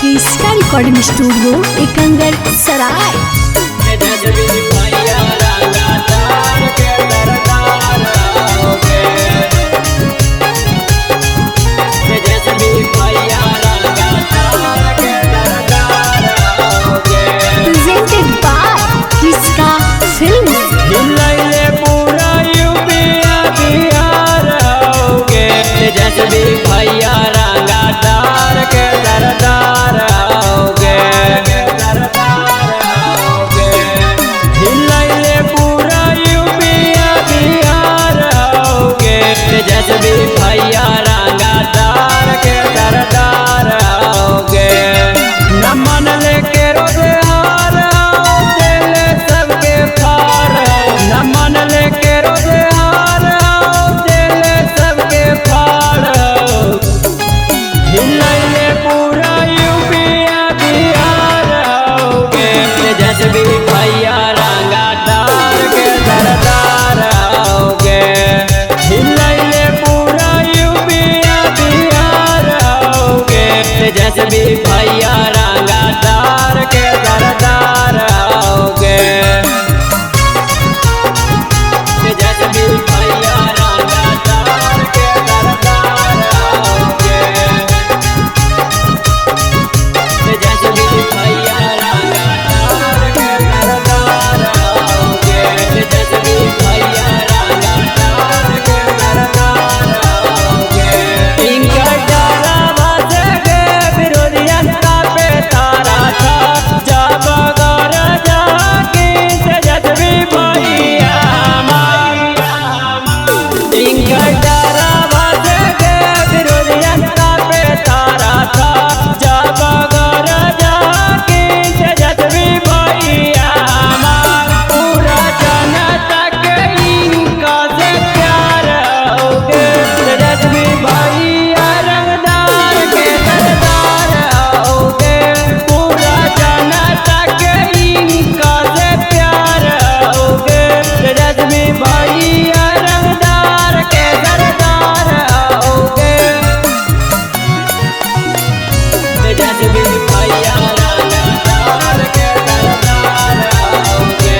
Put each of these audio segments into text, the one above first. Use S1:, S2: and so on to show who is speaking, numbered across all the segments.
S1: इसका recording studio Ekangar सराय। Presented by किसका फिल्म।
S2: भैया रंगादार के दरदार आओगे, हिलैले पूरा यूपिया बिहार आओगे। तेजस्वी भैया रंगादार के दरदार आओगे। नमन लेके रोजगार आओ दिले सबके पार, नमन लेके रोजगार आओ दिले सबके पार। हिलैले पूरा यूपिया बिहार आओगे। तेजस्वी भैया रंगादार के दरदार आओगे। हिलैले पूरा यूपिया बिहार आओगे। तेजस्वी भैया रंगादार के दरदार आओगे। तेजस्वी भैया रंगादार के दरदार आओगे। तेजस्वी भैया रंगादार के दरदार आओगे। तेजस्वी भैया रंगादार के दरदार आओगे। इनका डाला बजगे विरोधियन का पे तारा था, जब गौर जाके तेजस्वी भैया इनका डाला बजगे विरोधियन का पे तारा था, जब गौर जाके तेजस्वी भैया पूरा जनता के इनका से प्यार आओगे। तेजस्वी भैया रंगदार के दरदार आओगे। पूरा जनता के इनका से प्यार आओगे। तेजस्वी भैया रंगदार के दरदार आओगे। तेजस्वी भैया रंगदार के दरदार आओगे।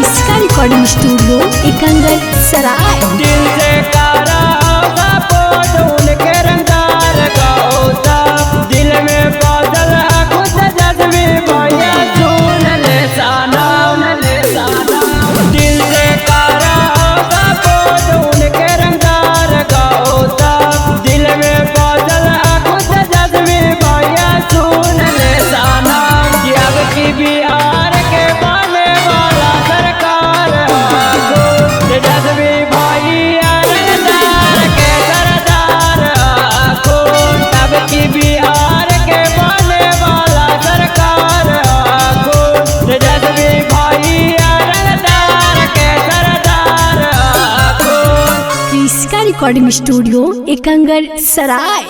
S1: इसका रिकॉर्डिंग स्टूडियो एकंगर सराय।
S2: दिल से कारा होगा पोज उनके रंगदार का होता, दिल में बादल है खुद तेजस्वी भैया सुन ले साना। दिल से कारा होगा पोज उनके रंगदार का होता, दिल में बादल है खुद तेजस्वी भैया सुन ले साना। अब की बिहार के बने वाला सरकार आगो। तेजस्वी भैया रंगदार के दरदार आगो। अब की बिहार के बने वाला सरकार आगो। तेजस्वी भैया रंगदार के दरदार आगो।
S1: इसका रिकॉर्डिंग स्टूडियो एकंगर सराय।